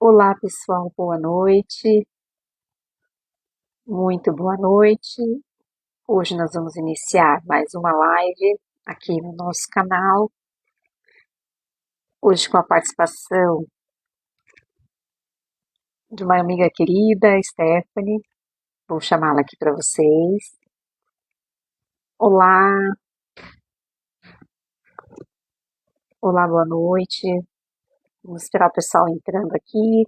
Olá, pessoal, boa noite, muito boa noite. Hoje nós vamos iniciar mais uma live aqui no nosso canal. Hoje com a participação de uma amiga querida, Stephanie. Vou chamá-la aqui para vocês. Olá, olá, boa noite. Vamos esperar o pessoal entrando aqui.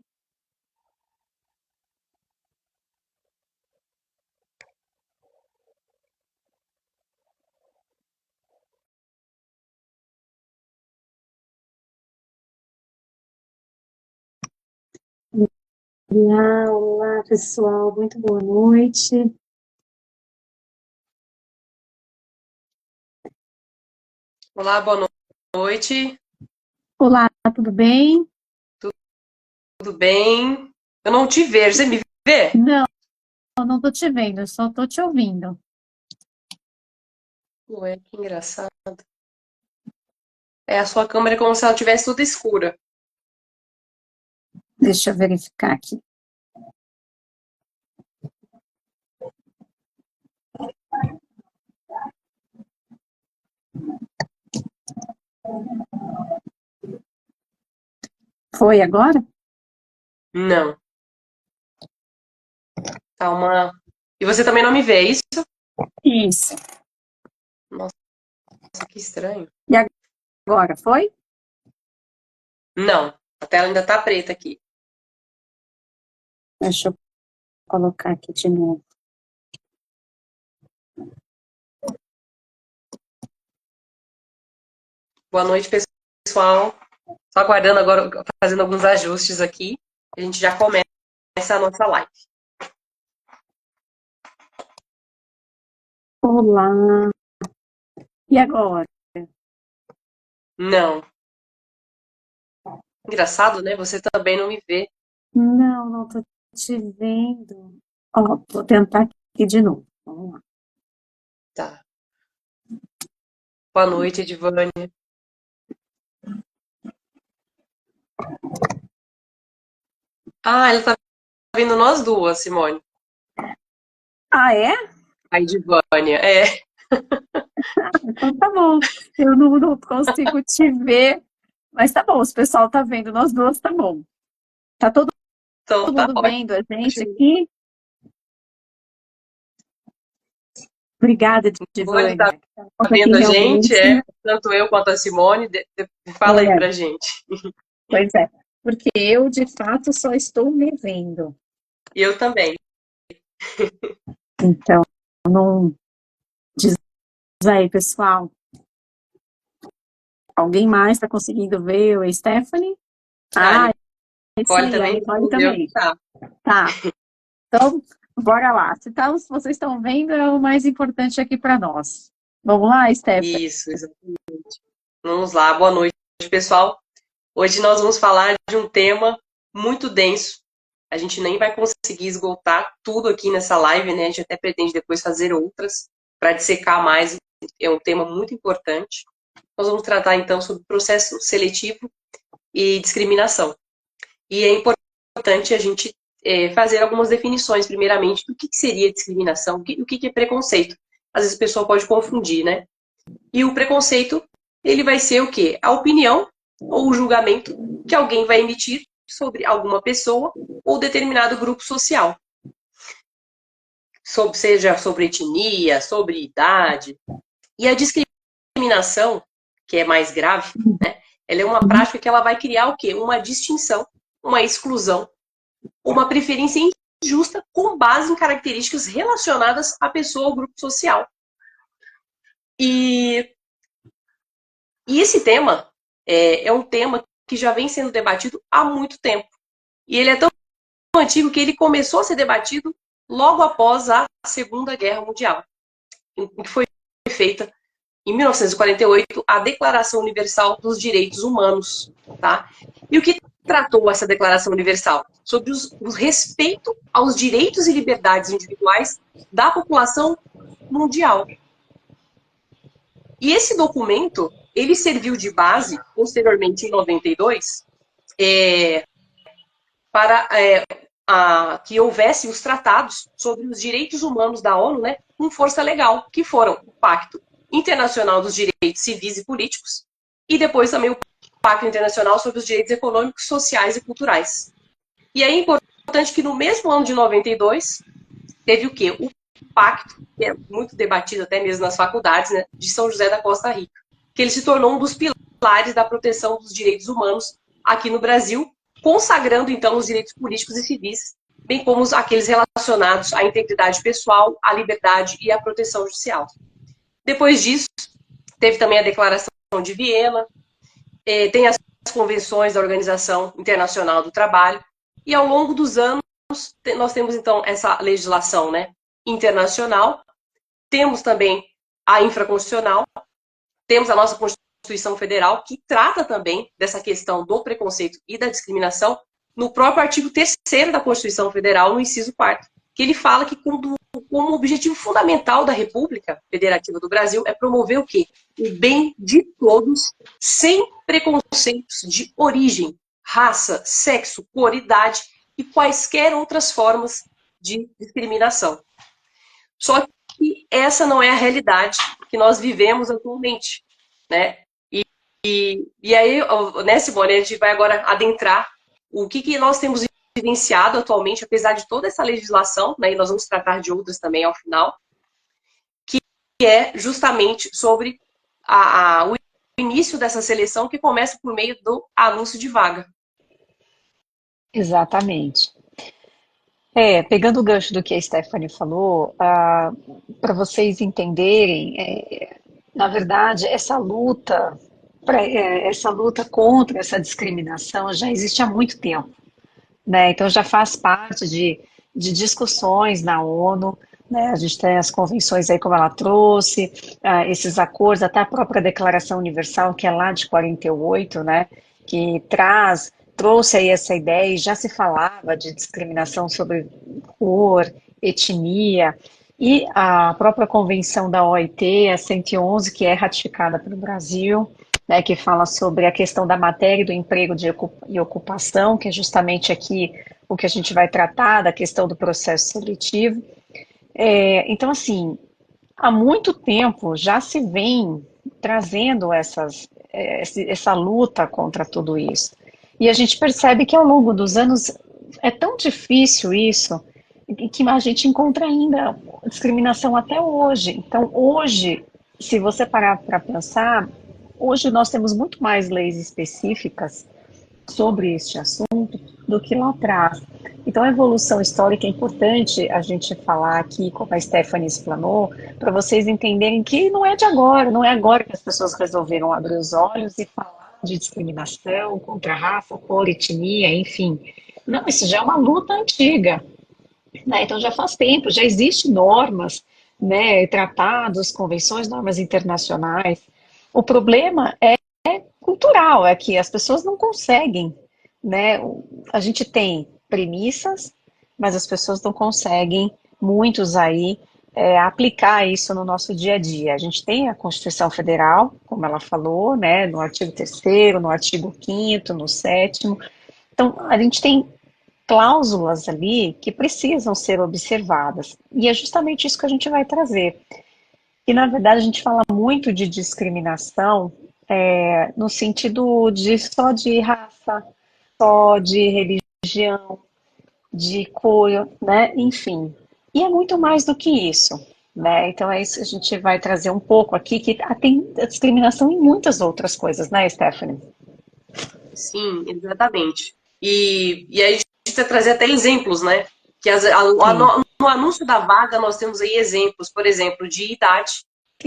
Olá, olá, pessoal, muito boa noite. Olá, boa noite. Olá, tudo bem? Tudo bem? Eu não te vejo. Você me vê? Não, não estou te vendo, eu só estou te ouvindo. Ué, que engraçado. A sua câmera é como se ela tivesse toda escura. Deixa eu verificar aqui. Foi agora? Não. Tá uma. E você também não me vê, é isso? Isso. Nossa, que estranho. E agora, foi? Não. A tela ainda tá preta aqui. Deixa eu colocar aqui de novo. Boa noite, pessoal. Só aguardando agora, fazendo alguns ajustes aqui. A gente já começa a nossa live. Olá. E agora? Não. Engraçado, né? Você também não me vê. Não tô te vendo. Ó, vou tentar aqui de novo. Vamos lá. Tá. Boa noite, Edivânia. Ah, ela tá vendo nós duas, Simone. Ah, é? A Edivânia. É. Então tá bom. Eu não consigo te ver, mas tá bom, se o pessoal tá vendo nós duas, tá bom. Tá todo Então tá mundo vendo a gente ótimo. aqui? Obrigada, Ele tá Divânia. Conta aqui vendo a gente, realmente. tanto eu quanto a Simone. Fala aí É, pra gente. pois é. Porque eu, de fato, só estou me vendo. E eu também. Então, não. Diz aí, pessoal. Alguém mais está conseguindo ver o Stephanie? Ah, a Ah, Nicole sim, a também Nicole respondeu que também. tá. Tá, então, bora lá. Se vocês estão vendo, é o mais importante aqui para nós. Vamos lá, Stephanie? Isso, exatamente. Vamos lá, boa noite, pessoal. Hoje nós vamos falar de um tema muito denso. A gente nem vai conseguir esgotar tudo aqui nessa live, né? A gente até pretende depois fazer outras para dissecar mais. É um tema muito importante. Nós vamos tratar então sobre processo seletivo e discriminação. E é importante a gente fazer algumas definições, primeiramente, do que seria discriminação, o que é preconceito. Às vezes a pessoa pode confundir, né? E o preconceito, ele vai ser o quê? A opinião ou o julgamento que alguém vai emitir sobre alguma pessoa ou determinado grupo social. Seja sobre etnia, sobre idade. E a discriminação, que é mais grave, né? Ela é uma prática que ela vai criar o quê? Uma distinção, uma exclusão, uma preferência injusta com base em características relacionadas à pessoa ou grupo social. E esse tema é um tema que já vem sendo debatido há muito tempo. E ele é tão antigo que ele começou a ser debatido logo após a Segunda Guerra Mundial, em que foi feita, em 1948, a Declaração Universal dos Direitos Humanos. Tá? E o que tratou essa Declaração Universal? Sobre o respeito aos direitos e liberdades individuais da população mundial. E esse documento, ele serviu de base, posteriormente em 92, para que houvesse os tratados sobre os direitos humanos da ONU, né, com força legal, que foram o Pacto Internacional dos Direitos Civis e Políticos e depois também o Pacto Internacional sobre os Direitos Econômicos, Sociais e Culturais. E é importante que no mesmo ano de 92 teve o quê? O Pacto, que é muito debatido até mesmo nas faculdades, né, de São José da Costa Rica, que ele se tornou um dos pilares da proteção dos direitos humanos aqui no Brasil, consagrando então os direitos políticos e civis, bem como aqueles relacionados à integridade pessoal, à liberdade e à proteção judicial. Depois disso, teve também a Declaração de Viena, tem as convenções da Organização Internacional do Trabalho, e ao longo dos anos nós temos então essa legislação, né, internacional, temos também a infraconstitucional, temos a nossa Constituição Federal, que trata também dessa questão do preconceito e da discriminação, no próprio artigo 3º da Constituição Federal, no inciso 4º, que ele fala que como objetivo fundamental da República Federativa do Brasil é promover o quê? O bem de todos, sem preconceitos de origem, raça, sexo, cor, idade e quaisquer outras formas de discriminação. Só que essa não é a realidade que nós vivemos atualmente, né? E aí, né, Simone, a gente vai agora adentrar o que nós temos vivenciado atualmente, apesar de toda essa legislação, né, e nós vamos tratar de outras também ao final, que é justamente sobre o início dessa seleção, que começa por meio do anúncio de vaga. Exatamente. Pegando o gancho do que a Stephanie falou, para vocês entenderem, na verdade, essa luta contra essa discriminação já existe há muito tempo, né? Então já faz parte de discussões na ONU, né? A gente tem as convenções aí, como ela trouxe, esses acordos, até a própria Declaração Universal, que é lá de 48, né? Que trouxe aí essa ideia, e já se falava de discriminação sobre cor, etnia, e a própria convenção da OIT, a 111, que é ratificada pelo Brasil, né, que fala sobre a questão da matéria do emprego e ocupação, que é justamente aqui o que a gente vai tratar, da questão do processo seletivo. Então, assim, há muito tempo já se vem trazendo essa luta contra tudo isso. E a gente percebe que ao longo dos anos é tão difícil isso, que a gente encontra ainda discriminação até hoje. Então, hoje, se você parar para pensar, hoje nós temos muito mais leis específicas sobre este assunto do que lá atrás. Então, a evolução histórica é importante a gente falar aqui, como a Stephanie explanou, para vocês entenderem que não é de agora, não é agora que as pessoas resolveram abrir os olhos e falar de discriminação contra raça, cor, etnia, enfim. Não, isso já é uma luta antiga, né? Então já faz tempo, já existem normas, né, tratados, convenções, normas internacionais. O problema é cultural, é que as pessoas não conseguem, né? A gente tem premissas, mas as pessoas não conseguem, muitos aí, aplicar isso no nosso dia a dia. A gente tem a Constituição Federal, como ela falou, né, no artigo 3º, no artigo 5º, no 7º. Então, a gente tem cláusulas ali que precisam ser observadas. E é justamente isso que a gente vai trazer. E, na verdade, a gente fala muito de discriminação no sentido só de raça, só de religião, de cor, né? Enfim. E é muito mais do que isso, né? Então é isso que a gente vai trazer um pouco aqui, que tem discriminação em muitas outras coisas, né, Stephanie? Sim, exatamente. E aí a gente precisa trazer até exemplos, né? Que no anúncio da vaga nós temos aí exemplos, por exemplo, de idade.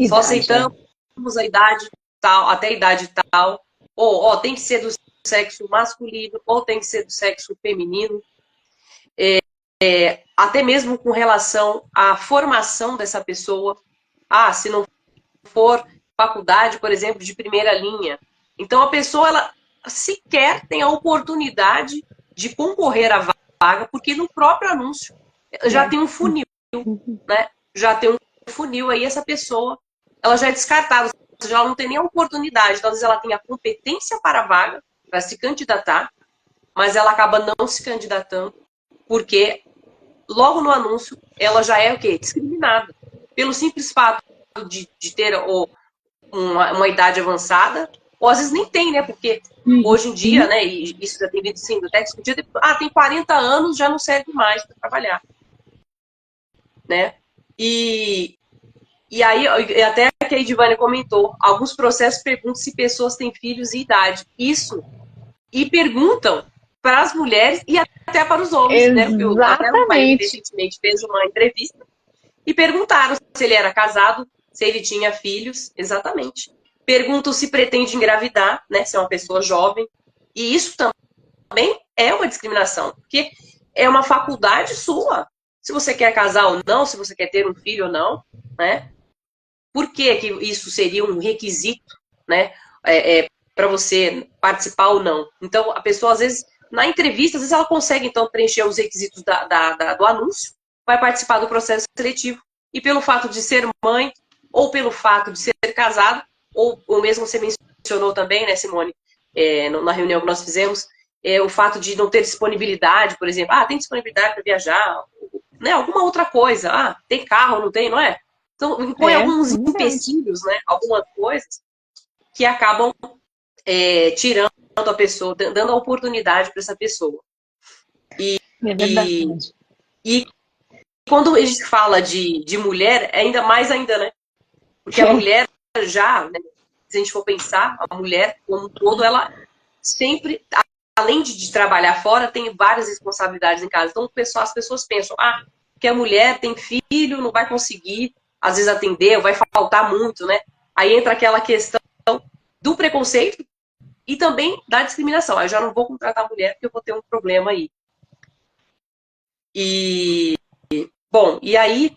Só aceitamos a idade tal, até a idade tal. Ou tem que ser do sexo masculino, ou tem que ser do sexo feminino. Até mesmo com relação à formação dessa pessoa. Se não for faculdade, por exemplo, de primeira linha. Então a pessoa, ela sequer tem a oportunidade de concorrer à vaga, porque no próprio anúncio já tem um funil, né? Já tem um funil, aí essa pessoa, ela já é descartada, ou seja, ela não tem nem a oportunidade, então às vezes ela tem a competência para a vaga, para se candidatar, mas ela acaba não se candidatando, porque logo no anúncio ela já é o quê? Discriminada. Pelo simples fato de ter uma idade avançada, ou às vezes nem tem, né? Porque hoje em dia, né, e isso já tem vindo sendo até discutido, tem 40 anos, já não serve mais para trabalhar, né? E aí, até que a Edivânia comentou, alguns processos perguntam se pessoas têm filhos e idade. Isso. E perguntam para as mulheres e até para os homens, né? Até o pai Exatamente. recentemente fez uma entrevista e perguntaram se ele era casado, se ele tinha filhos, exatamente. Perguntam se pretende engravidar, né? Se é uma pessoa jovem. E isso também é uma discriminação, porque é uma faculdade sua. Se você quer casar ou não, se você quer ter um filho ou não, né? Por que que isso seria um requisito, né? Para você participar ou não. Então, a pessoa, às vezes, na entrevista, às vezes ela consegue, então, preencher os requisitos do anúncio, vai participar do processo seletivo, e pelo fato de ser mãe, ou pelo fato de ser casado, ou mesmo você mencionou também, né, Simone, na reunião que nós fizemos, o fato de não ter disponibilidade, por exemplo, tem disponibilidade para viajar, né, alguma outra coisa, tem carro, não tem, não é? Então, impõe alguns empecilhos, né, algumas coisas que acabam tirando a pessoa, dando a oportunidade para essa pessoa. É verdade. E quando a gente fala de mulher, ainda mais ainda, né? Porque a mulher já, né, se a gente for pensar, a mulher como um todo, ela sempre, além de trabalhar fora, tem várias responsabilidades em casa. Então, as pessoas pensam, que a mulher tem filho, não vai conseguir, às vezes, atender, vai faltar muito, né? Aí entra aquela questão do preconceito e também da discriminação. Eu já não vou contratar mulher porque eu vou ter um problema aí. Bom, e aí,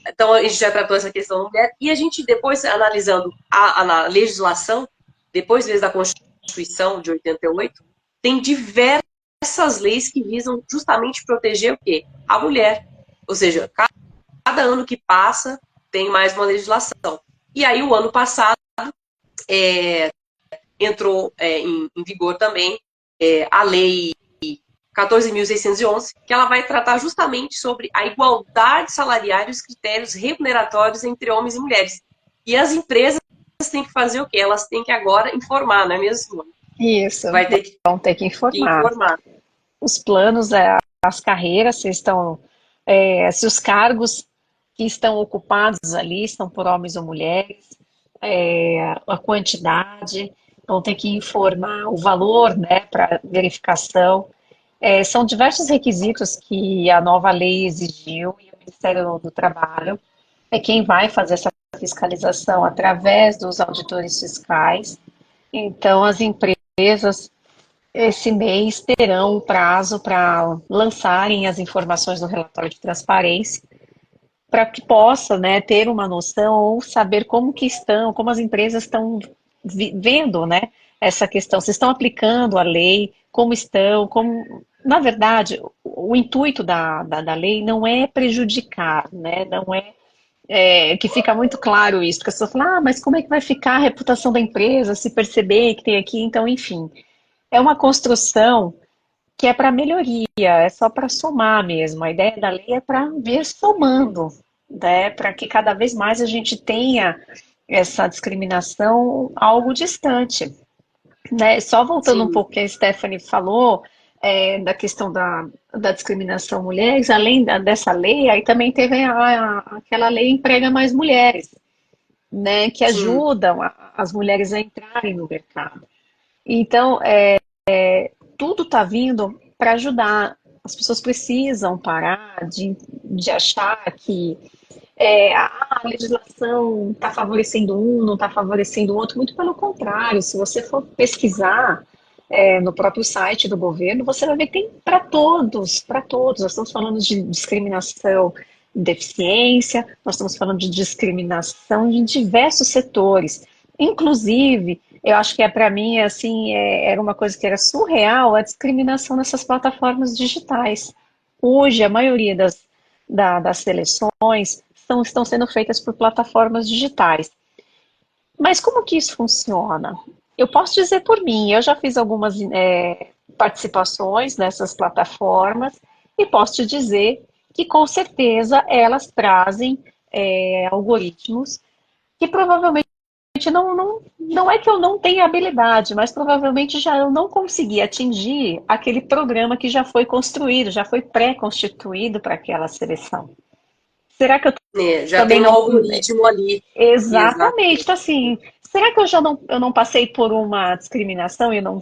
então a gente já tratou essa questão da mulher, e a gente depois, analisando a legislação, depois mesmo da Constituição de 88, tem diversas leis que visam justamente proteger o quê? A mulher. Ou seja, cada ano que passa tem mais uma legislação. E aí, o ano passado, entrou em vigor também a Lei 14.611, que ela vai tratar justamente sobre a igualdade salarial e os critérios remuneratórios entre homens e mulheres. E as empresas têm que fazer o quê? Elas têm que agora informar, não é mesmo, Simone? Isso, Vai ter que vão ter que informar. informar. Os planos, as carreiras, se os cargos que estão ocupados ali estão por homens ou mulheres, a quantidade, vão ter que informar o valor, né, para verificação. São diversos requisitos que a nova lei exigiu e o Ministério do Trabalho é quem vai fazer essa fiscalização através dos auditores fiscais. Então, as empresas esse mês terão um prazo para lançarem as informações do relatório de transparência, para que possa, né, ter uma noção ou saber como as empresas estão vendo, né, essa questão, se estão aplicando a lei, como estão, na verdade, o intuito da lei não é prejudicar, né, não que fica muito claro isso, porque as pessoas falam, mas como é que vai ficar a reputação da empresa se perceber que tem aqui, então, enfim, é uma construção que é para melhoria, é só para somar mesmo. A ideia da lei é para vir somando, né? Para que cada vez mais a gente tenha essa discriminação algo distante, né? Só voltando um Sim, pouco que a Stephanie falou da questão da discriminação mulheres, além dessa lei, aí também teve aquela lei Emprega Mais Mulheres, né? Que sim, ajudam as mulheres a entrarem no mercado. Então, tudo está vindo para ajudar. As pessoas precisam parar de achar que a legislação está favorecendo um, não está favorecendo o outro. Muito pelo contrário, se você for pesquisar no próprio site do governo, você vai ver que tem para todos, para todos. Nós estamos falando de discriminação em deficiência, nós estamos falando de discriminação em diversos setores. Inclusive, eu acho que para mim, assim, era uma coisa que era surreal, a discriminação nessas plataformas digitais. Hoje, a maioria das seleções estão sendo feitas por plataformas digitais. Mas como que isso funciona? Eu posso dizer por mim, eu já fiz algumas participações nessas plataformas e posso te dizer que com certeza elas trazem algoritmos que provavelmente não é que eu não tenha habilidade, mas provavelmente já eu não consegui atingir aquele programa que já foi construído, já foi pré-constituído para aquela seleção. Será que eu Já também tem um não. algoritmo ali. Exatamente, então Exatamente. assim, será que eu não passei por uma discriminação e não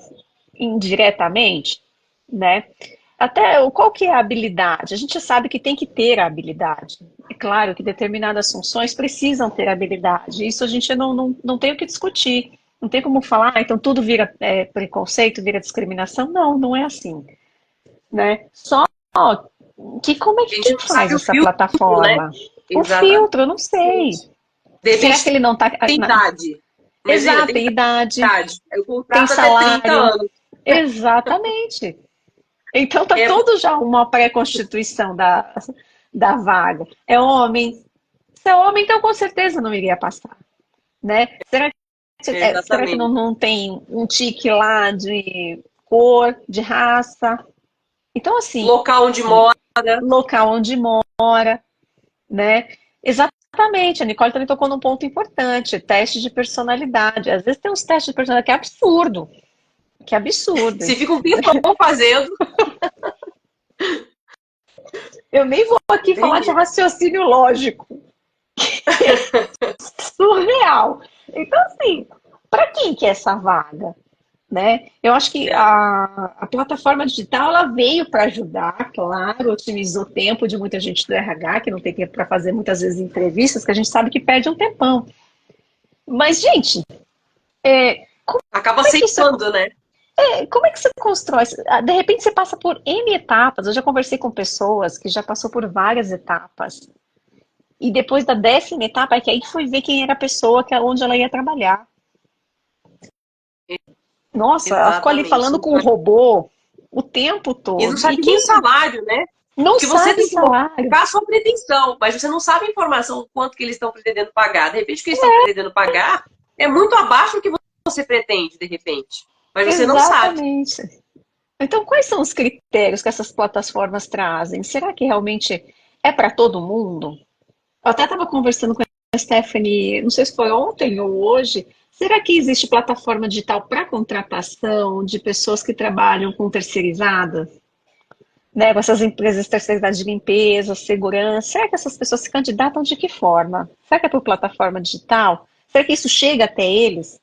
indiretamente, né? Até qual que é a habilidade? A gente sabe que tem que ter a habilidade. É claro que determinadas funções precisam ter habilidade. Isso a gente não tem o que discutir. Não tem como falar, então tudo vira preconceito, vira discriminação. Não, não é assim, né? Só que como é A que gente quem não faz sabe o essa filtro, né? plataforma? O Exatamente. filtro, eu não sei. De Será que repente ele não está. tem idade. Imagina, Exato, tem tem idade, idade. Aí o tem contrato até 30 salário. anos. Exatamente. Então tá É, todo já uma pré-constituição da vaga. É homem. Se é homem, então com certeza não iria passar, né? Será que exatamente. não tem um tique lá de cor, de raça? Então, assim, Local onde mora. local onde mora, né? Exatamente, a Nicole também tocou num ponto importante, teste de personalidade. Às vezes tem uns testes de personalidade que é absurdo, que é absurdo. Se fica um tempão fazendo, Eu nem vou aqui falar de entende? raciocínio lógico, surreal. Então, assim, para quem que é essa vaga? Né? Eu acho que É, a plataforma digital ela veio para ajudar, claro, otimizou o tempo de muita gente do RH, que não tem tempo para fazer muitas vezes entrevistas, que a gente sabe que perde um tempão. Mas, gente, acaba como é que isso, aceitando, né? como é que você constrói? De repente você passa por N etapas. Eu já conversei com pessoas que já passou por várias etapas. E depois da 10ª etapa, é que aí foi ver quem era a pessoa, onde ela ia trabalhar. Nossa, ela ficou ali falando Exatamente. com o robô o tempo E não todo. E sabe nem o quem salário, né? não Porque você sabe tem que salário? colocar a sua pretensão, mas você não sabe a informação, o quanto que eles estão pretendendo pagar. De repente, o que eles estão pretendendo pagar é muito abaixo do que você pretende, de repente. Mas você não sabe. Exatamente. Então, quais são os critérios que essas plataformas trazem? Será que realmente é para todo mundo? Eu até estava conversando com a Stephanie, não sei se foi ontem ou hoje. Será que existe plataforma digital para contratação de pessoas que trabalham com terceirizadas? Né, com essas empresas terceirizadas de limpeza, segurança, será que essas pessoas se candidatam de que forma? Será que é por plataforma digital? Será que isso chega até eles?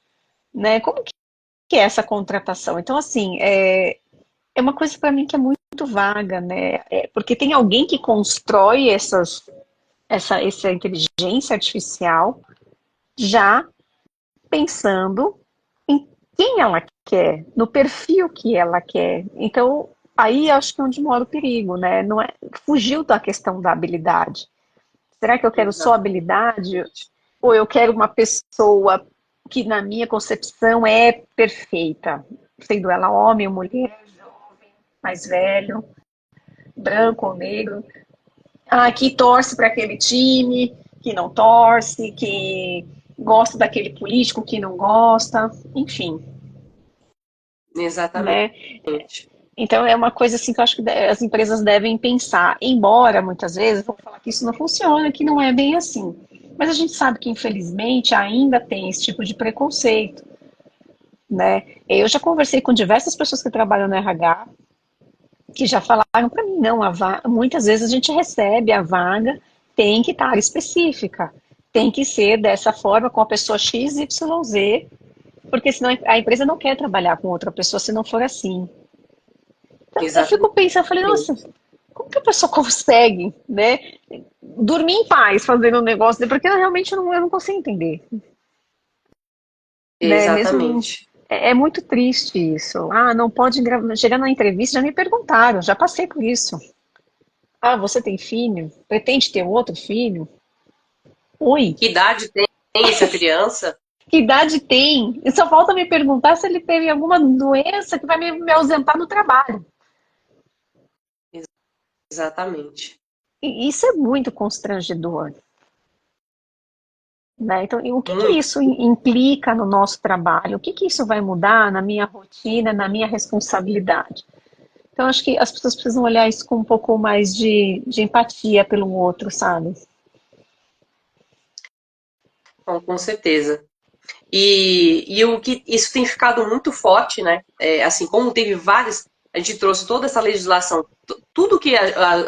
Né? Como que é essa contratação? Então, assim, é uma coisa para mim que é muito vaga, né? Porque tem alguém que constrói essa inteligência artificial já pensando em quem ela quer, no perfil que ela quer. Então, aí acho que é onde mora o perigo, né? Não é, fugiu da questão da habilidade. Será que eu quero só habilidade? Exatamente. Ou eu quero uma pessoa que, na minha concepção, é perfeita? Sendo ela homem ou mulher, mais velho, branco ou negro. Ah, que torce para aquele time, que não torce, que gosta daquele político, que não gosta, enfim, Exatamente. né? Então é uma coisa assim que eu acho que as empresas devem pensar, embora muitas vezes vão falar que isso não funciona, que não é bem assim. Mas a gente sabe que infelizmente ainda tem esse tipo de preconceito, né? Eu já conversei com diversas pessoas que trabalham no RH que já falaram para mim, não, muitas vezes a gente recebe a vaga, tem que estar específica, tem que ser dessa forma com a pessoa X, Y, Z, porque senão a empresa não quer trabalhar com outra pessoa se não for assim. Então, eu fico Exatamente. pensando, eu falei, nossa, como que a pessoa consegue, né, dormir em paz fazendo um negócio, porque eu não consigo entender, né, mesmo, Exatamente. é muito triste isso. Ah, não pode chegar na entrevista, já me perguntaram, já passei por isso. Ah, você tem filho? Pretende ter outro filho? Oi, Que idade tem essa criança? que idade tem? E só falta me perguntar se ele teve alguma doença que vai me ausentar do trabalho. Exatamente. E isso é muito constrangedor, né? Então, e o que Muito. isso implica no nosso trabalho? O que isso vai mudar na minha rotina, na minha responsabilidade? Então, acho que as pessoas precisam olhar isso com um pouco mais de empatia pelo outro, sabe? Então, com certeza. E o que isso tem ficado muito forte, né? Assim, como teve várias, a gente trouxe toda essa legislação, tudo que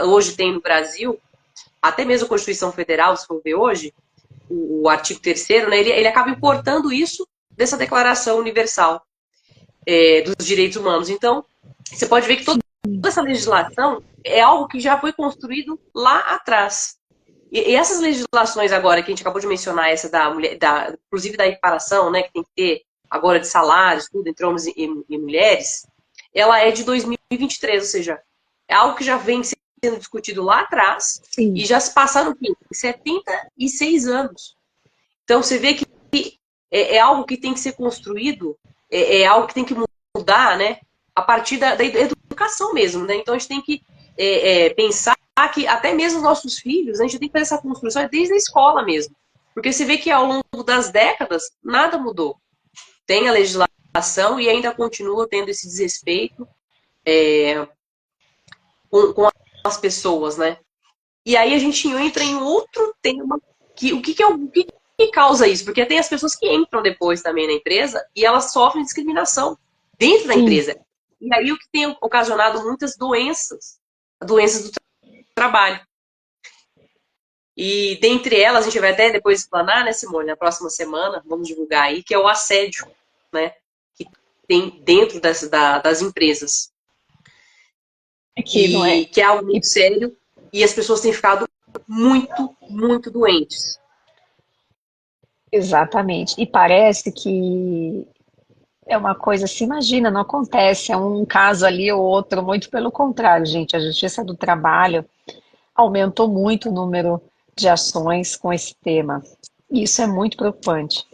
hoje tem no Brasil, até mesmo a Constituição Federal, se for ver hoje, o artigo 3º, né, ele acaba importando isso dessa Declaração Universal dos Direitos Humanos. Então, você pode ver que toda essa legislação é algo que já foi construído lá atrás. E essas legislações agora que a gente acabou de mencionar, essa da mulher, inclusive da equiparação, né, que tem que ter agora de salários, tudo entre homens e mulheres, ela é de 2023, ou seja, é algo que já vem sendo discutido lá atrás. Sim. E já se passaram 76 anos. Então você vê que é algo que tem que ser construído, é algo que tem que mudar, né, a partir da educação mesmo, né? Então a gente tem que pensar que até mesmo os nossos filhos, a gente tem que fazer essa construção desde a escola mesmo. Porque você vê que ao longo das décadas, nada mudou. Tem a legislação e ainda continua tendo esse desrespeito com as pessoas, né? E aí a gente entra em outro tema, o que causa isso? Porque tem as pessoas que entram depois também na empresa e elas sofrem discriminação dentro da empresa. E aí o que tem ocasionado muitas doenças do trabalho. E dentre elas, a gente vai até depois explanar, né, Simone, na próxima semana, vamos divulgar aí, que é o assédio, né, que tem dentro das empresas. Que é algo muito sério e as pessoas têm ficado muito, muito doentes. Exatamente. E parece que é uma coisa, se imagina, não acontece, é um caso ali ou outro, muito pelo contrário, gente. A Justiça do Trabalho aumentou muito o número de ações com esse tema. E isso é muito preocupante.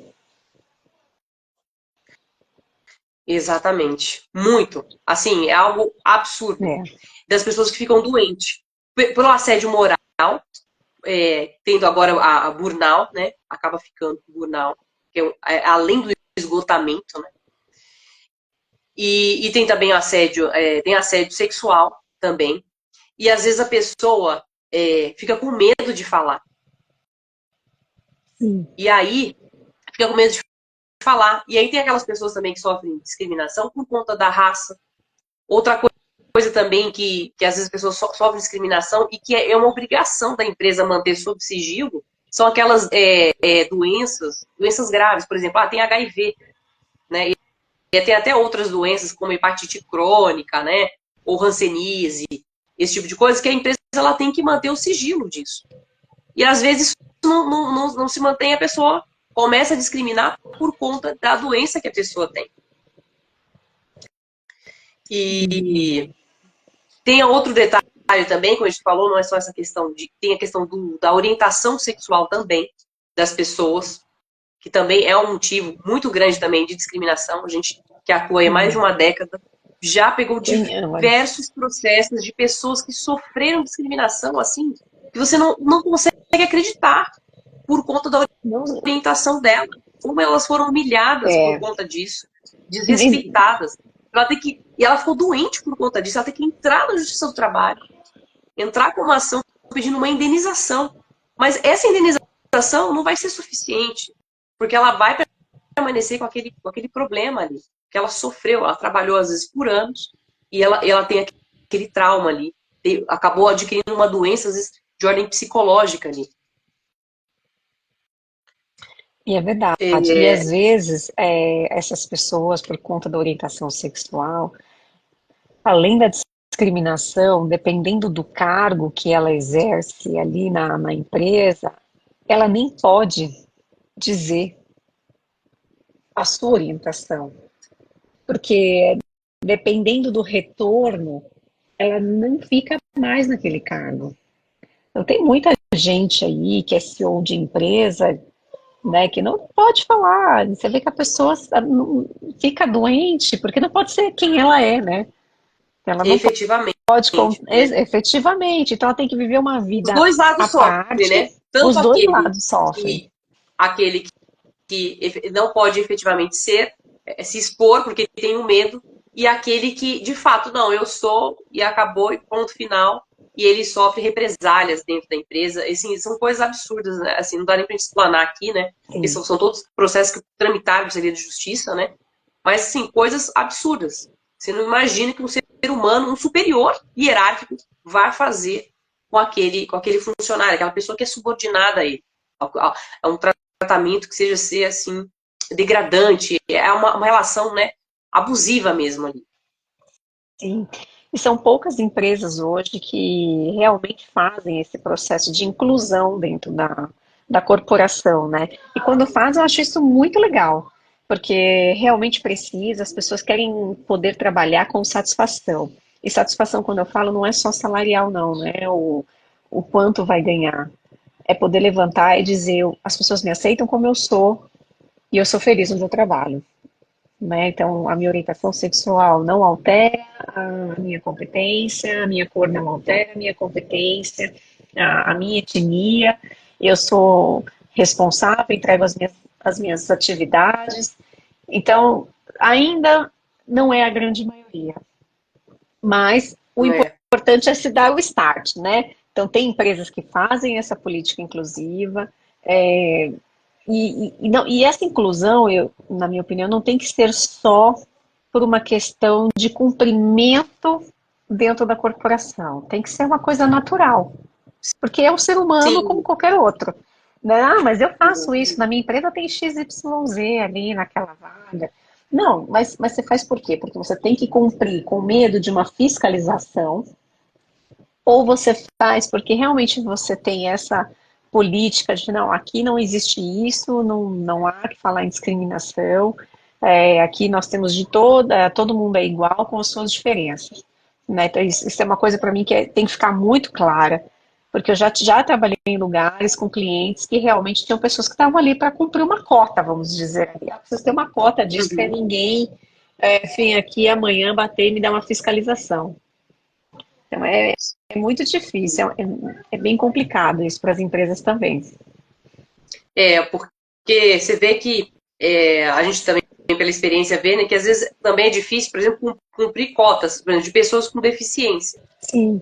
Exatamente. Muito. Assim, é algo absurdo. Das pessoas que ficam doentes. Pelo assédio moral, tendo agora a burnout, né? Acaba ficando com burnout, que além do esgotamento, né? E tem também tem assédio sexual também. E às vezes a pessoa fica com medo de falar. Sim. E aí, fica com medo de falar. E aí tem aquelas pessoas também que sofrem discriminação por conta da raça. Outra coisa também que às vezes as pessoas sofrem discriminação e que é uma obrigação da empresa manter sob sigilo, são aquelas doenças graves. Por exemplo, tem HIV, né? E tem até outras doenças como hepatite crônica, né? Ou hanseníase, esse tipo de coisa, que a empresa ela tem que manter o sigilo disso. E às vezes não se mantém, a pessoa começa a discriminar por conta da doença que a pessoa tem. E tem outro detalhe também, como a gente falou, não é só essa questão tem a questão da orientação sexual também das pessoas, que também é um motivo muito grande também de discriminação. A gente que atua há mais de uma década já pegou diversos processos de pessoas que sofreram discriminação, assim, que você não consegue acreditar por conta da orientação dela. Como elas foram humilhadas por conta disso, desrespeitadas. E ela ficou doente por conta disso. Ela tem que entrar na Justiça do Trabalho, entrar com uma ação pedindo uma indenização. Mas essa indenização não vai ser suficiente, porque ela vai permanecer com aquele problema ali, que ela sofreu. Ela trabalhou às vezes por anos e ela tem aquele trauma ali. Acabou adquirindo uma doença, às vezes, de ordem psicológica ali. E é verdade. E às vezes, essas pessoas, por conta da orientação sexual, além da discriminação, dependendo do cargo que ela exerce ali na empresa, ela nem pode dizer a sua orientação. Porque dependendo do retorno, ela não fica mais naquele cargo. Então, tem muita gente aí que é CEO de empresa, né, que não pode falar. Você vê que a pessoa fica doente, porque não pode ser quem ela é, né? Ela não efetivamente. Efetivamente. Então ela tem que viver uma vida os dois lados à parte, sofrem, né? Tanto os dois lados sofrem. aquele que não pode efetivamente se expor porque tem um medo, e aquele que, de fato, não, eu sou, e acabou, e ponto final, e ele sofre represálias dentro da empresa. Assim, são coisas absurdas, né? Assim, não dá nem pra gente explanar aqui, né? Porque são todos processos que tramitaram seria de justiça, né? Mas, assim, coisas absurdas. Você não imagina que um ser humano, um superior hierárquico, vai fazer com aquele funcionário, aquela pessoa que é subordinada a ele. É um tratamento que seja ser, assim, degradante. É uma relação, né, abusiva mesmo ali. Sim. E são poucas empresas hoje que realmente fazem esse processo de inclusão dentro da corporação, né? E quando fazem, eu acho isso muito legal, porque realmente precisa, as pessoas querem poder trabalhar com satisfação. E satisfação, quando eu falo, não é só salarial, não é o quanto vai ganhar. É poder levantar e dizer, as pessoas me aceitam como eu sou e eu sou feliz onde eu trabalho. Né? Então, a minha orientação sexual não altera a minha competência, a minha cor não altera a minha competência, a minha etnia, eu sou responsável, entrego as minhas atividades. Então, ainda não é a grande maioria, mas o É. importante é se dar o start, né? Então, tem empresas que fazem essa política inclusiva, e essa inclusão, na minha opinião, não tem que ser só por uma questão de cumprimento dentro da corporação. Tem que ser uma coisa natural, porque é um ser humano como Sim, qualquer outro. Né? Ah, mas eu faço isso, exatamente. na minha empresa tem XYZ ali naquela vaga. Não, mas você faz por quê? Porque você tem que cumprir com medo de uma fiscalização, ou você faz porque realmente você tem essa política de não, aqui não existe isso, não há que falar em discriminação, aqui nós temos todo mundo é igual com as suas diferenças. Né? Então, isso é uma coisa para mim que tem que ficar muito clara, porque eu já trabalhei em lugares com clientes que realmente tinham pessoas que estavam ali para cumprir uma cota, vamos dizer. Vocês têm uma cota disso, para Uhum. ninguém vir aqui amanhã bater e me dar uma fiscalização. Então, é muito difícil, é bem complicado isso para as empresas também. Porque você vê que a gente também, pela experiência, vê, né, que às vezes também é difícil, por exemplo, cumprir cotas, por exemplo, de pessoas com deficiência. Sim,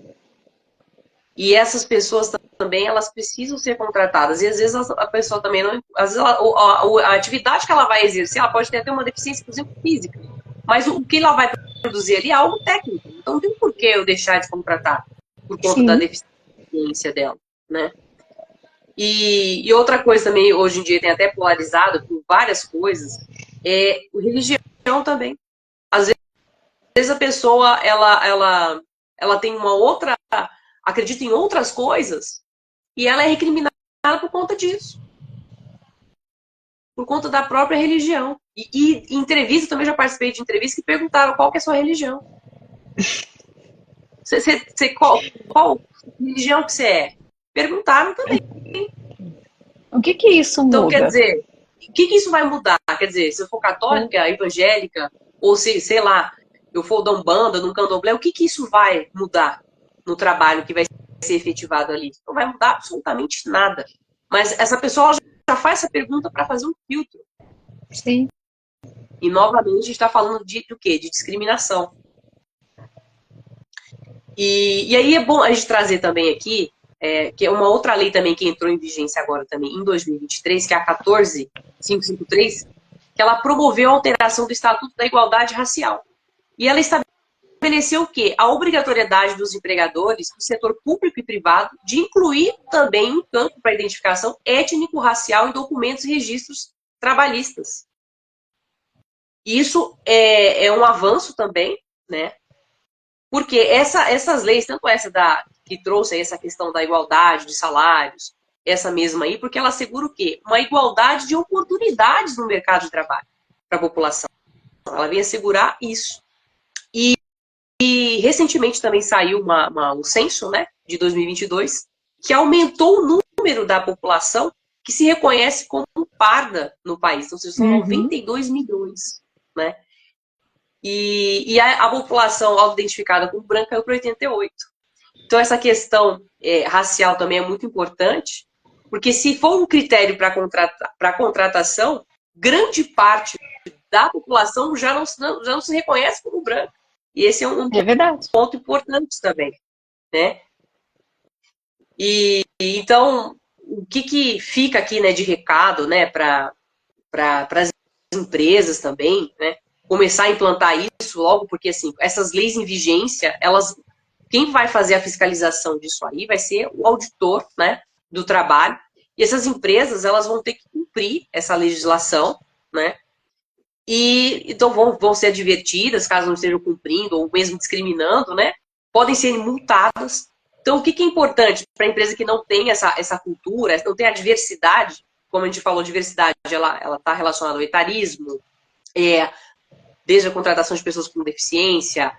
E essas pessoas também, elas precisam ser contratadas. E às vezes a pessoa também não. Às vezes a atividade que ela vai exercer, ela pode ter até uma deficiência, por exemplo, física. Mas o que ela vai produzir ali é algo técnico. Então não tem por que eu deixar de contratar por conta da sim. deficiência dela, né? E outra coisa também, hoje em dia tem até polarizado por várias coisas, é religião também. Às vezes a pessoa, ela tem uma outra, acredita em outras coisas, e ela é recriminada por conta disso, por conta da própria religião. E em entrevista, também já participei de entrevistas que perguntaram qual que é a sua religião. Qual religião que você é? Perguntaram também. O que isso Então, quer muda? dizer, o que isso vai mudar? Quer dizer, se eu for Né? católica, evangélica, ou se, sei lá, eu for da Umbanda, num candomblé, o que isso vai mudar no trabalho que vai ser efetivado ali? Não vai mudar absolutamente nada. Mas essa pessoa já faz essa pergunta para fazer um filtro. Sim, E, novamente, a gente está falando do quê? De discriminação. E aí é bom a gente trazer também aqui, que é uma outra lei também que entrou em vigência agora também, em 2023, que é a 14.553, que ela promoveu a alteração do Estatuto da Igualdade Racial. E ela estabeleceu o quê? A obrigatoriedade dos empregadores do setor público e privado de incluir também um campo para identificação étnico-racial em documentos e registros trabalhistas. Isso é um avanço também, né? Porque essas leis, tanto essa que trouxe essa questão da igualdade de salários, essa mesma aí, porque ela assegura o quê? Uma igualdade de oportunidades no mercado de trabalho para a população. Ela vem assegurar isso. E recentemente também saiu um censo, né, de 2022, que aumentou o número da população que se reconhece como parda no país. Então, são uhum. 92 milhões, né? E a população auto-identificada como branca caiu para 88. Então, essa questão racial também é muito importante. Porque se for um critério para contratação, grande parte da população já não se reconhece como branca. E esse é um É verdade. ponto importante também, né? E então, o que fica aqui, né, de recado, né, para as empresas também, né, começar a implantar isso logo, porque assim, essas leis em vigência, quem vai fazer a fiscalização disso aí vai ser o auditor, né, do trabalho, e essas empresas, elas vão ter que cumprir essa legislação, né, e então vão ser advertidas caso não estejam cumprindo, ou mesmo discriminando, né, podem ser multadas. Então, o que é importante para a empresa que não tem essa cultura, não tem a diversidade, como a gente falou, diversidade, ela está relacionada ao etarismo, desde a contratação de pessoas com deficiência,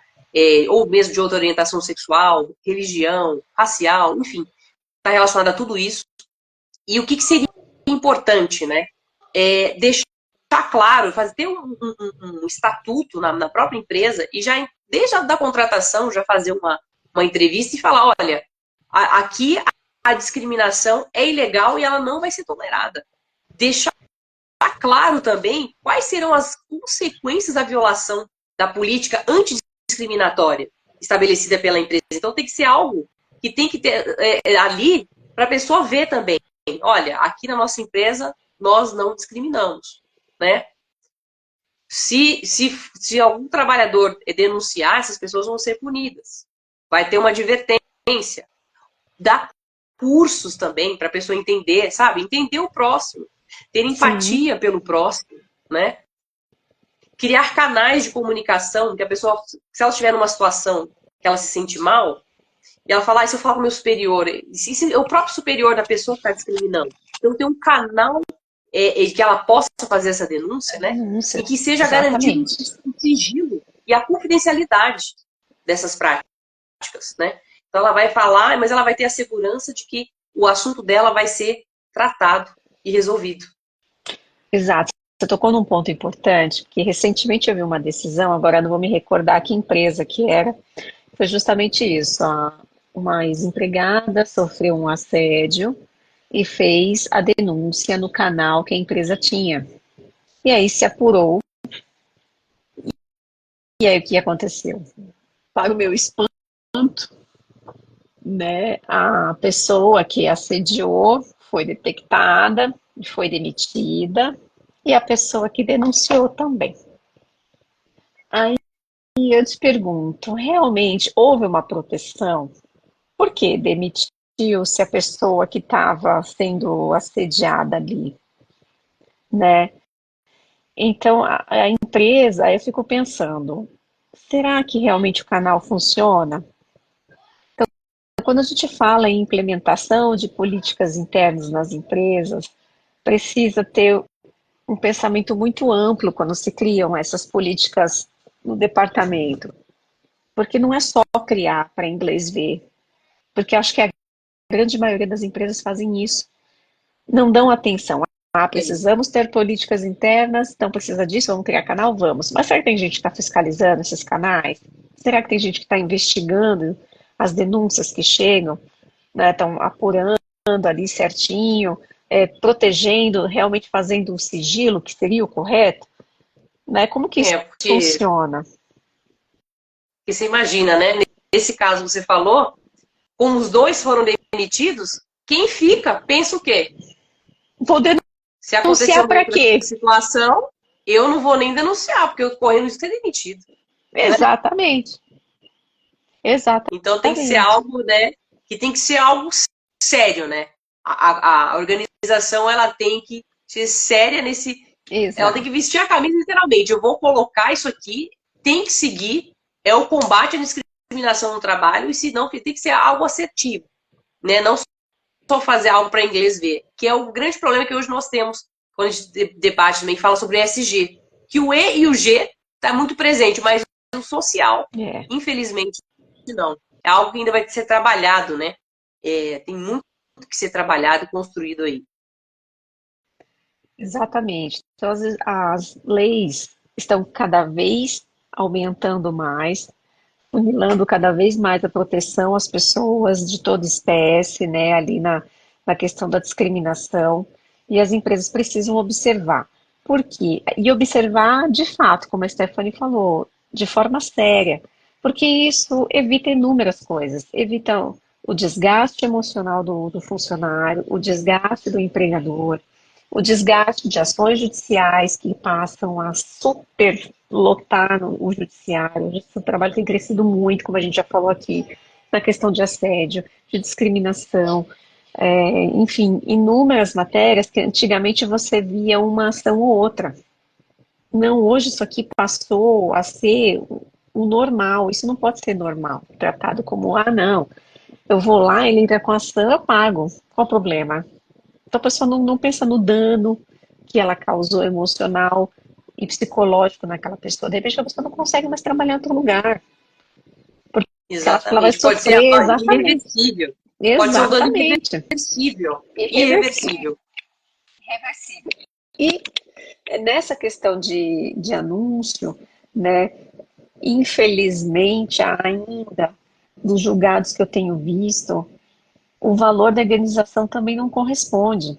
ou mesmo de outra orientação sexual, religião, racial, enfim, está relacionada a tudo isso. E o que seria importante, né? Deixar claro, ter um estatuto na própria empresa e já, desde a da contratação, já fazer uma entrevista e falar, olha, aqui a discriminação é ilegal e ela não vai ser tolerada. Deixar claro também quais serão as consequências da violação da política antidiscriminatória estabelecida pela empresa. Então tem que ser algo que tem que ter ali para a pessoa ver também. Olha, aqui na nossa empresa nós não discriminamos, né? Se algum trabalhador denunciar, essas pessoas vão ser punidas. Vai ter uma advertência. Dá cursos também para a pessoa entender, sabe? Entender o próximo. Ter empatia pelo próximo, né? Criar canais de comunicação, que a pessoa, se ela estiver numa situação que ela se sente mal, e ela fala, se eu falar com o meu superior, se é o próprio superior da pessoa que está discriminando. Então tem um canal que ela possa fazer essa denúncia, né? E que seja garantido o sigilo e a confidencialidade dessas práticas, né? Então ela vai falar, mas ela vai ter a segurança de que o assunto dela vai ser tratado e resolvido. Exato. Você tocou num ponto importante, que recentemente eu vi uma decisão, agora não vou me recordar que empresa que era, foi justamente isso. Uma ex-empregada sofreu um assédio e fez a denúncia no canal que a empresa tinha. E aí se apurou. E aí o que aconteceu? Para o meu espanto, né, a pessoa que assediou foi detectada, foi demitida, e a pessoa que denunciou também. Aí eu te pergunto, realmente houve uma proteção? Por que demitiu-se a pessoa que estava sendo assediada ali, né? Então, a empresa, eu fico pensando, será que realmente o canal funciona? Então, quando a gente fala em implementação de políticas internas nas empresas, precisa ter um pensamento muito amplo quando se criam essas políticas no departamento. Porque não é só criar para inglês ver, porque acho que a grande maioria das empresas fazem isso. Não dão atenção. Precisamos ter políticas internas, então precisa disso, vamos criar canal? Vamos. Mas será que tem gente que está fiscalizando esses canais? Será que tem gente que está investigando as denúncias que chegam? Né, estão apurando ali certinho, protegendo, realmente fazendo um sigilo, que seria o correto? Né, como que isso funciona? Porque você imagina, né? Nesse caso que você falou, como os dois foram demitidos, quem fica pensa o quê? Vou se acontecer para quê? Situação, eu não vou nem denunciar, porque eu tô correndo de ser demitido. Exatamente. Né? Exatamente. Então tem que ser algo, né? Que tem que ser algo sério, né? A organização, ela tem que ser séria nesse... Exato. Ela tem que vestir a camisa literalmente. Eu vou colocar isso aqui, tem que seguir, é o combate à discriminação no trabalho, e se não, tem que ser algo assertivo, né? Não só fazer algo para inglês ver, que é o grande problema que hoje nós temos quando a gente debate também, fala sobre ESG, que o E e o G está muito presente, mas o social, infelizmente, não. É algo que ainda vai ser trabalhado, né? Tem muito que ser trabalhado e construído aí. Exatamente. Então, as leis estão cada vez aumentando mais, funilando cada vez mais a proteção às pessoas de toda espécie, né, ali na na questão da discriminação, e as empresas precisam observar. Por quê? E observar de fato, como a Stephanie falou, de forma séria, porque isso evita inúmeras coisas. Evita o desgaste emocional do funcionário, o desgaste do empregador, o desgaste de ações judiciais que passam a superlotar o judiciário. O trabalho tem crescido muito, como a gente já falou aqui, na questão de assédio, de discriminação, enfim, inúmeras matérias que antigamente você via uma ação ou outra. Não, hoje isso aqui passou a ser o normal, isso não pode ser normal, tratado como, não, eu vou lá, ele entra com a ação, eu pago, qual o problema? Então a pessoa não pensa no dano que ela causou emocional e psicológico naquela pessoa. De repente a pessoa não consegue mais trabalhar em outro lugar. Porque ela vai Exatamente. Pode ser sofrer, exatamente. irreversível. Pode ser um dano Exatamente. irreversível. Irreversível. E nessa questão de anúncio, né, infelizmente ainda, dos julgados que eu tenho visto, o valor da indenização também não corresponde.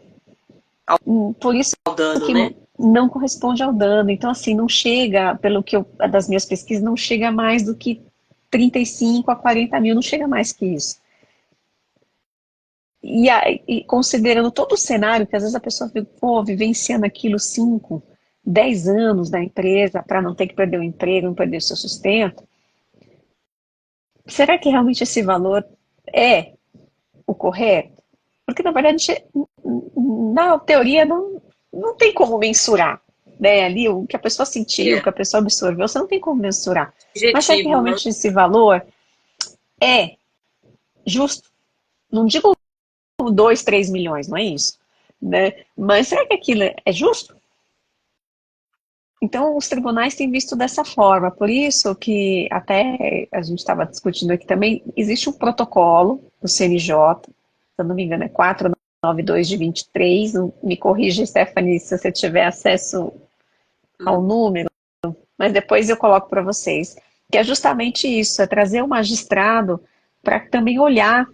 Por isso Ao dano, que né? não corresponde ao dano. Então, assim, não chega, pelo que das minhas pesquisas, não chega mais do que 35 a 40 mil, não chega mais que isso. E considerando todo o cenário, que às vezes a pessoa vivenciando aquilo 5, 10 anos da empresa para não ter que perder o emprego, não perder o seu sustento, será que realmente esse valor é o correto? Porque, na verdade, na teoria não tem como mensurar. Né? Ali, o que a pessoa sentiu, o que a pessoa absorveu, você não tem como mensurar. Mas será que Objetivo, né? realmente esse valor é justo? Não digo 2, 3 milhões, não é isso. Né? Mas será que aquilo é justo? Então, os tribunais têm visto dessa forma, por isso que até a gente estava discutindo aqui também, existe um protocolo do CNJ, se eu não me engano é 492 de 23, me corrija, Stephanie, se você tiver acesso ao número, mas depois eu coloco para vocês, que é justamente isso, é trazer o magistrado para também olhar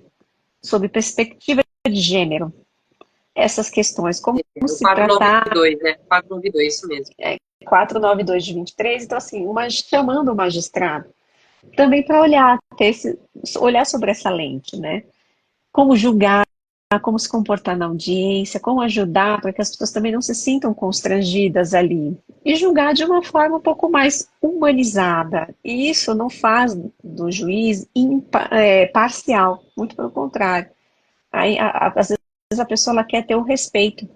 sob perspectiva de gênero, essas questões, como O se tratar... 492, né? 492, isso mesmo. 492 de 23, então assim, chamando o magistrado também para olhar, olhar sobre essa lente, né? Como julgar, como se comportar na audiência, como ajudar para que as pessoas também não se sintam constrangidas ali. E julgar de uma forma um pouco mais humanizada. E isso não faz do juiz parcial, muito pelo contrário. Aí, às vezes a pessoa ela quer ter o respeito,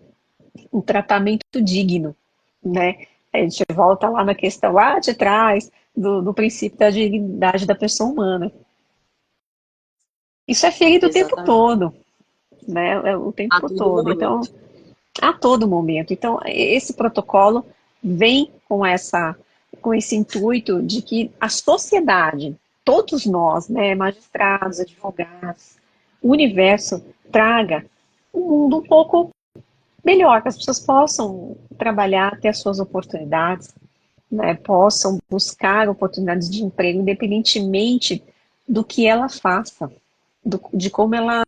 um tratamento digno, né? A gente volta lá na questão lá de trás do princípio da dignidade da pessoa humana. Isso é ferido o tempo Exatamente. todo, né? O tempo A todo todo. momento. Então, a todo momento. Então, esse protocolo vem com esse intuito de que a sociedade, todos nós, né, magistrados, advogados, o universo, traga um mundo um pouco melhor, que as pessoas possam trabalhar, ter as suas oportunidades, né, possam buscar oportunidades de emprego, independentemente do que ela faça, de como ela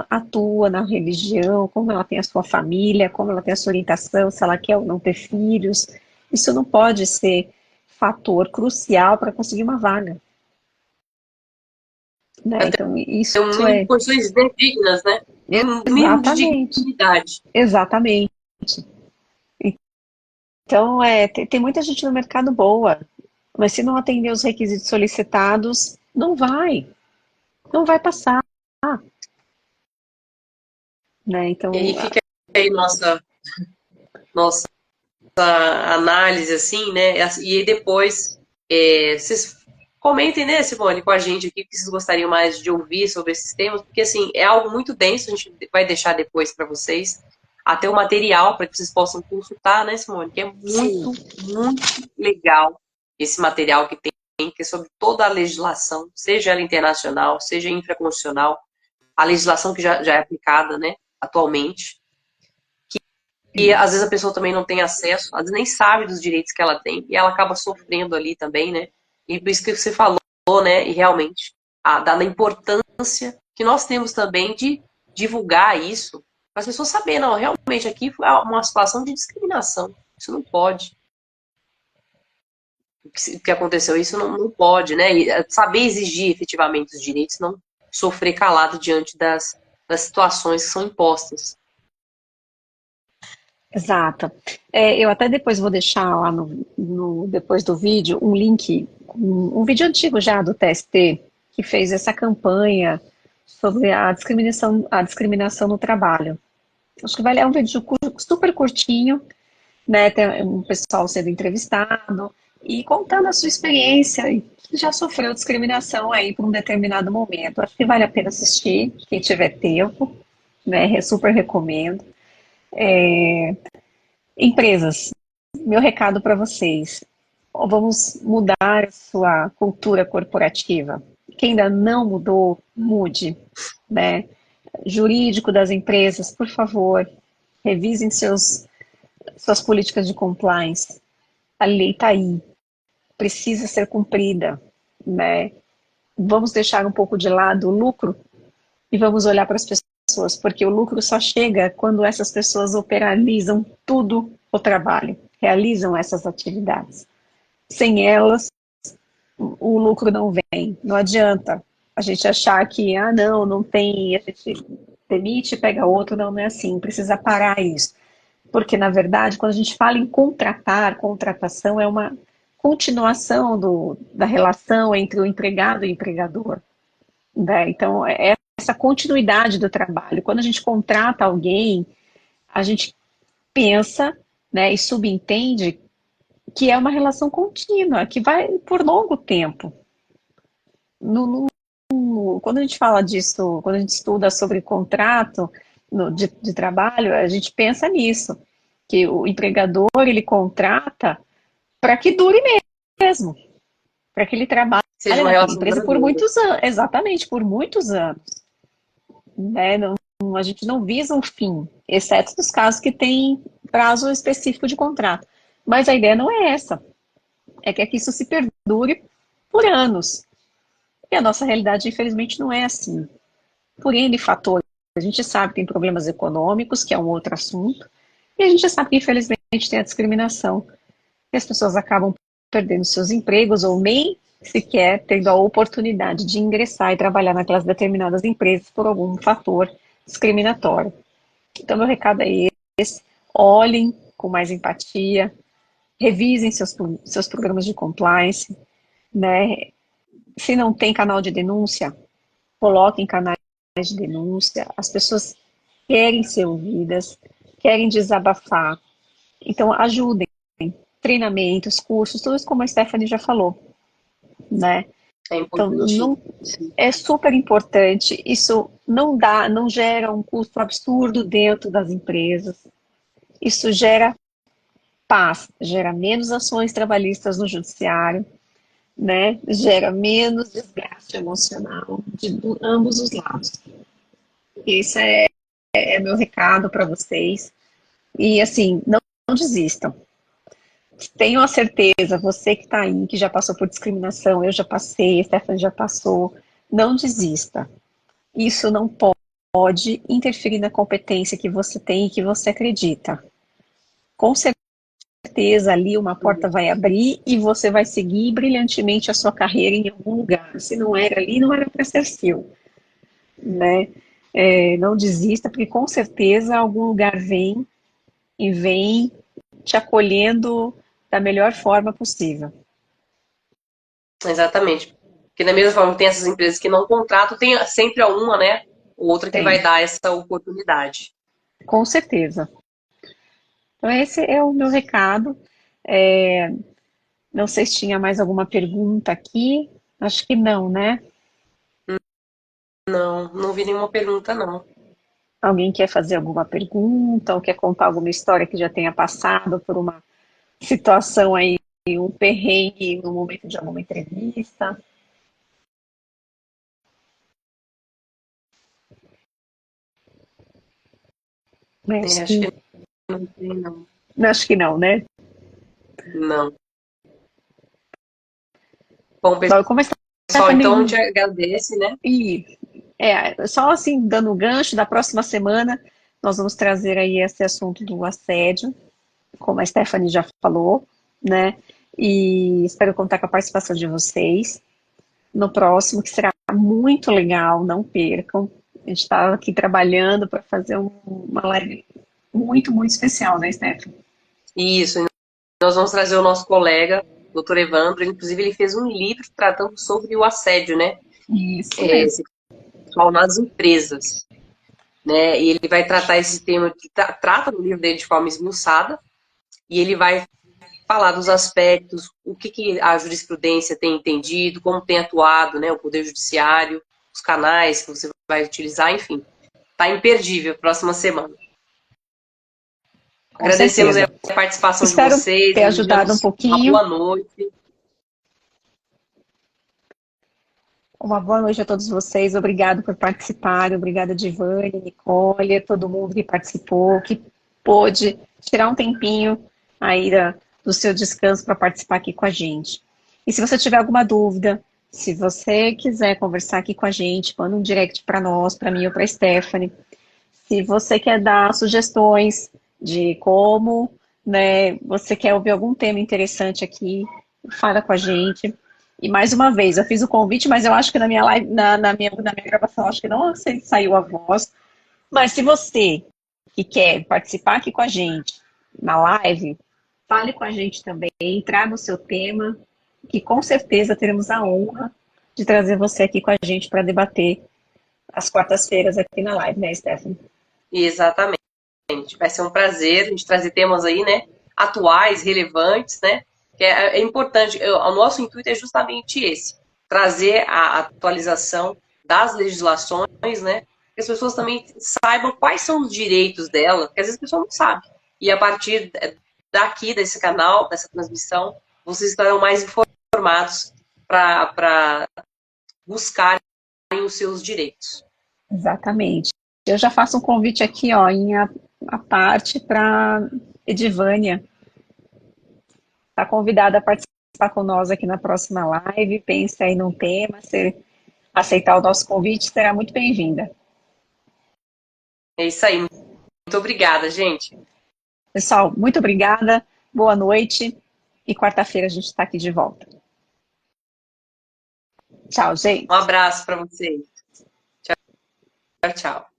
atua na religião, como ela tem a sua família, como ela tem a sua orientação, se ela quer ou não ter filhos. Isso não pode ser fator crucial para conseguir uma vaga. Né? Então, isso Tem um é... posições dignas, né? Um mínimo de Exatamente. dignidade. Exatamente. Então, tem muita gente no mercado boa, mas se não atender os requisitos solicitados, não vai passar. Né? Então, E aí fica aí nossa análise, assim, né? E aí depois, vocês comentem, né, Simone, com a gente aqui, o que vocês gostariam mais de ouvir sobre esses temas, porque, assim, é algo muito denso, a gente vai deixar depois para vocês, até o material para que vocês possam consultar, né, Simone? Que é muito, muito legal esse material que tem, que é sobre toda a legislação, seja ela internacional, seja infraconstitucional, a legislação que já é aplicada, né, atualmente. E às vezes a pessoa também não tem acesso, às vezes nem sabe dos direitos que ela tem, e ela acaba sofrendo ali também, né? E por isso que você falou, né? E realmente, da importância que nós temos também de divulgar isso, Para as pessoas saberem, não, realmente aqui foi uma situação de discriminação. Isso não pode. O que aconteceu, isso não pode, né? E saber exigir efetivamente os direitos, não sofrer calado diante das situações que são impostas. Exato. Eu até depois vou deixar lá depois do vídeo um link, um vídeo antigo já do TST, que fez essa campanha sobre a discriminação no trabalho. Acho que é um vídeo super curtinho, né? Tem um pessoal sendo entrevistado e contando a sua experiência e que já sofreu discriminação aí por um determinado momento. Acho que vale a pena assistir, quem tiver tempo, né? Super recomendo. Empresas, meu recado para vocês. Vamos mudar a sua cultura corporativa. Quem ainda não mudou, mude, né? Jurídico das empresas, por favor, revisem suas políticas de compliance. A lei está aí, precisa ser cumprida, né? Vamos deixar um pouco de lado o lucro e vamos olhar para as pessoas, porque o lucro só chega quando essas pessoas operacionalizam tudo o trabalho, realizam essas atividades. Sem elas, o lucro não vem. Não adianta a gente achar que, não tem, a gente demite, pega outro, não é assim, precisa parar isso. Porque, na verdade, quando a gente fala em contratação é uma continuação da relação entre o empregado e o empregador. Né? Então, é essa continuidade do trabalho. Quando a gente contrata alguém, a gente pensa, né, e subentende que é uma relação contínua, que vai por longo tempo. Quando a gente fala disso, quando a gente estuda sobre contrato de trabalho, a gente pensa nisso, que o empregador, ele contrata para que dure mesmo, para que ele trabalhe Seja uma naquela relação empresa por duradoura. muitos anos, exatamente, por muitos anos. Né? A gente não visa um fim, exceto nos casos que tem prazo específico de contrato. Mas a ideia não é essa, é que isso se perdure por anos. E a nossa realidade, infelizmente, não é assim. Por N fatores. A gente sabe que tem problemas econômicos, que é um outro assunto, e a gente sabe que, infelizmente, tem a discriminação. E as pessoas acabam perdendo seus empregos ou nem sequer tendo a oportunidade de ingressar e trabalhar naquelas determinadas empresas por algum fator discriminatório. Então, meu recado é esse. Olhem com mais empatia, revisem seus programas de compliance, né? Se não tem canal de denúncia, coloquem canais de denúncia. As pessoas querem ser ouvidas, querem desabafar. Então, ajudem. Treinamentos, cursos, tudo isso como a Stephanie já falou, né? É Então, importante. é super importante. Isso não gera um custo absurdo dentro das empresas. Isso gera paz, gera menos ações trabalhistas no judiciário, né? Gera menos desgaste emocional de ambos os lados. Esse é meu recado para vocês. E assim, não desistam. Tenho a certeza, você que está aí, que já passou por discriminação, eu já passei, a Stephanie já passou, não desista. Isso não pode interferir na competência que você tem e que você acredita. Com certeza ali uma porta vai abrir e você vai seguir brilhantemente a sua carreira em algum lugar. Se não era ali, não era para ser seu, né? Não desista, porque com certeza algum lugar vem e vem te acolhendo da melhor forma possível. Exatamente. Porque da mesma forma que tem essas empresas que não contratam, tem sempre uma, né? Outra que vai Tem, dar essa oportunidade. com certeza. Então esse é o meu recado. É, não sei se tinha mais alguma pergunta aqui. Acho que não, né? Não vi nenhuma pergunta, não. Alguém quer fazer alguma pergunta ou quer contar alguma história que já tenha passado por uma situação aí, um perrengue no momento de alguma entrevista? Acho Acho que, que não tem, não. acho que não, né? Não. Bom, Bom, como a pessoal, então Stephanie, te agradece, né? só assim, dando o gancho, da próxima semana nós vamos trazer aí esse assunto do assédio, como a Stephanie já falou, né? E espero contar com a participação de vocês no próximo, que será muito legal, não percam. A gente está aqui trabalhando para fazer uma live muito, muito especial, né, Stephanie? Isso, nós vamos trazer o nosso colega, doutor Evandro, inclusive ele fez um livro tratando sobre o assédio, né? Isso mesmo. Sexual nas empresas, né? E ele vai tratar esse tema, que trata no livro dele de forma esmiuçada, e ele vai falar dos aspectos, o que a jurisprudência tem entendido, como tem atuado, né, o Poder Judiciário, os canais que você vai utilizar, enfim. Tá imperdível, próxima semana. Com Agradecemos certeza. a participação Espero de vocês. ter ajudado um pouquinho. Uma boa noite. Uma boa noite a todos vocês. Obrigado por participar. Obrigada, Divane, Nicole, todo mundo que participou, que pôde tirar um tempinho aí do seu descanso para participar aqui com a gente. E se você tiver alguma dúvida, se você quiser conversar aqui com a gente, manda um direct para nós, para mim ou para a Stephanie. Se você quer dar sugestões de como, né, você quer ouvir algum tema interessante aqui, fala com a gente. E mais uma vez, eu fiz o convite, mas eu acho que na minha live, na minha gravação, acho que não saiu a voz. Mas se você que quer participar aqui com a gente na live, fale com a gente também, traga o seu tema, que com certeza teremos a honra de trazer você aqui com a gente para debater às quartas-feiras aqui na live, né, Stephanie? Exatamente. Vai ser um prazer a gente trazer temas aí, né, atuais, relevantes, né, que é importante. O nosso intuito é justamente esse, trazer a atualização das legislações, né, que as pessoas também saibam quais são os direitos dela, porque às vezes a pessoa não sabe. E a partir daqui, desse canal, dessa transmissão, vocês estarão mais informados para buscarem os seus direitos. Exatamente. Eu já faço um convite aqui, ó, a parte para Edivânia. Está convidada a participar com nós aqui na próxima live. Pense aí num tema, se aceitar o nosso convite, será muito bem-vinda. É isso aí. Muito obrigada, gente. Pessoal, muito obrigada, boa noite e quarta-feira a gente está aqui de volta. Tchau, gente. Um abraço para vocês. Tchau, tchau.